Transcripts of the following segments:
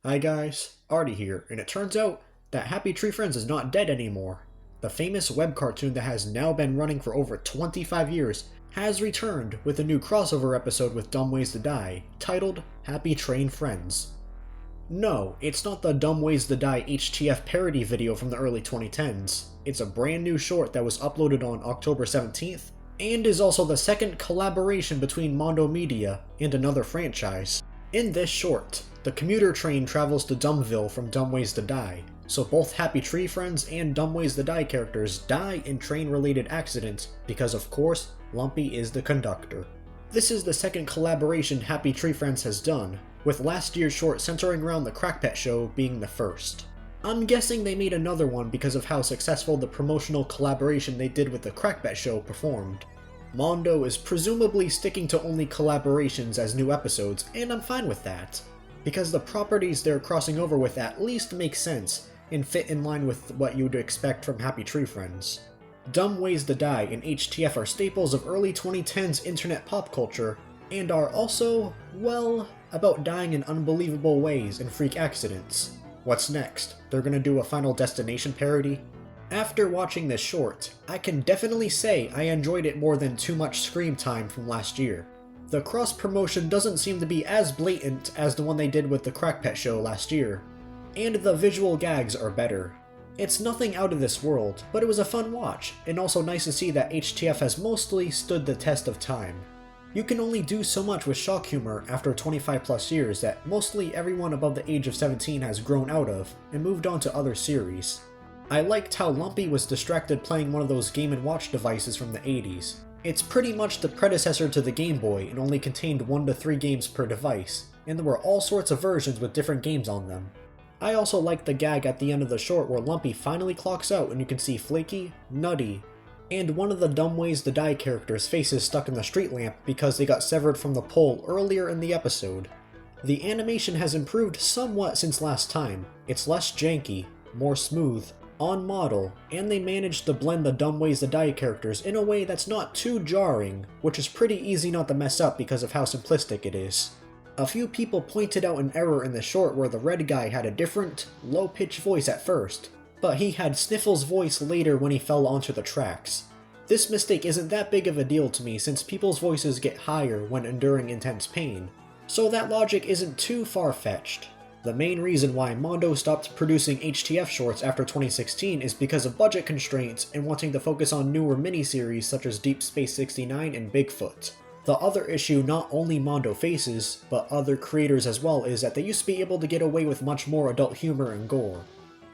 Hi guys, Artie here, and it turns out that Happy Tree Friends is not dead anymore. The famous web cartoon that has now been running for over 25 years has returned with a new crossover episode with Dumb Ways to Die, titled Happy Train Friends. No, it's not the Dumb Ways to Die HTF parody video from the early 2010s. It's a brand new short that was uploaded on October 17th, and is also the second collaboration between Mondo Media and another franchise. In this short, the commuter train travels to Dumbville from Dumb Ways to Die, so both Happy Tree Friends and Dumb Ways to Die characters die in train-related accidents because, of course, Lumpy is the conductor. This is the second collaboration Happy Tree Friends has done, with last year's short centering around the Crackpet Show being the first. I'm guessing they made another one because of how successful the promotional collaboration they did with the Crackpet Show performed. Mondo is presumably sticking to only collaborations as new episodes, and I'm fine with that, because the properties they're crossing over with at least make sense and fit in line with what you'd expect from Happy Tree Friends. Dumb Ways to Die and HTF are staples of early 2010s internet pop culture, and are also, well, about dying in unbelievable ways and freak accidents. What's next? They're gonna do a Final Destination parody? After watching this short, I can definitely say I enjoyed it more than too much screen time from last year. The cross-promotion doesn't seem to be as blatant as the one they did with the Crackpet Show last year, and the visual gags are better. It's nothing out of this world, but it was a fun watch, and also nice to see that HTF has mostly stood the test of time. You can only do so much with shock humor after 25 plus years that mostly everyone above the age of 17 has grown out of, and moved on to other series. I liked how Lumpy was distracted playing one of those Game & Watch devices from the 80s. It's pretty much the predecessor to the Game Boy and only contained 1 to 3 games per device, and there were all sorts of versions with different games on them. I also liked the gag at the end of the short where Lumpy finally clocks out and you can see Flaky, Nutty, and one of the Dumb Ways to Die characters' faces stuck in the street lamp because they got severed from the pole earlier in the episode. The animation has improved somewhat since last time. It's less janky, more smooth, on model, and they managed to blend the Dumb Ways to Die characters in a way that's not too jarring, which is pretty easy not to mess up because of how simplistic it is. A few people pointed out an error in the short where the red guy had a different, low-pitched voice at first, but he had Sniffle's voice later when he fell onto the tracks. This mistake isn't that big of a deal to me since people's voices get higher when enduring intense pain, so that logic isn't too far-fetched. The main reason why Mondo stopped producing HTF shorts after 2016 is because of budget constraints and wanting to focus on newer miniseries such as Deep Space 69 and Bigfoot. The other issue not only Mondo faces, but other creators as well, is that they used to be able to get away with much more adult humor and gore.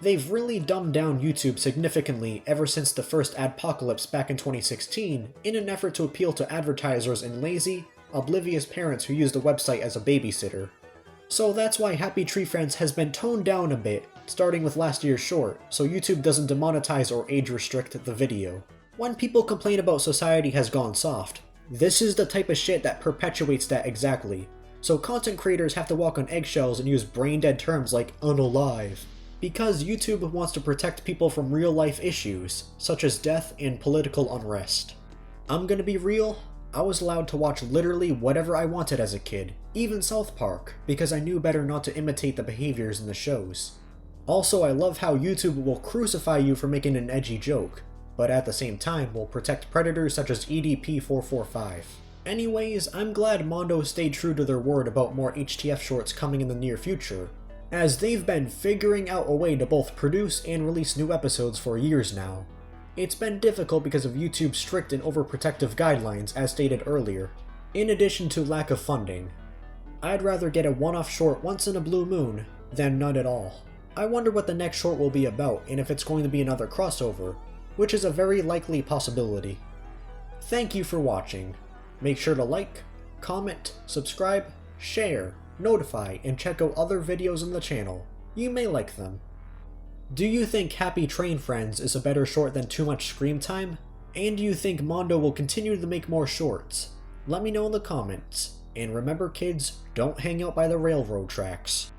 They've really dumbed down YouTube significantly ever since the first adpocalypse back in 2016 in an effort to appeal to advertisers and lazy, oblivious parents who use the website as a babysitter. So that's why Happy Tree Friends has been toned down a bit, starting with last year's short, so YouTube doesn't demonetize or age restrict the video. When people complain about society has gone soft, this is the type of shit that perpetuates that exactly. So content creators have to walk on eggshells and use brain-dead terms like unalive, because YouTube wants to protect people from real-life issues, such as death and political unrest. I'm gonna be real, I was allowed to watch literally whatever I wanted as a kid, even South Park, because I knew better not to imitate the behaviors in the shows. Also, I love how YouTube will crucify you for making an edgy joke, but at the same time will protect predators such as EDP-445. Anyways, I'm glad Mondo stayed true to their word about more HTF shorts coming in the near future, as they've been figuring out a way to both produce and release new episodes for years now. It's been difficult because of YouTube's strict and overprotective guidelines, as stated earlier, in addition to lack of funding. I'd rather get a one-off short once in a blue moon than none at all. I wonder what the next short will be about and if it's going to be another crossover, which is a very likely possibility. Thank you for watching. Make sure to like, comment, subscribe, share, notify, and check out other videos on the channel. You may like them. Do you think Happy Train Friends is a better short than Too Much Scream Time? And do you think Mondo will continue to make more shorts? Let me know in the comments. And remember kids, don't hang out by the railroad tracks.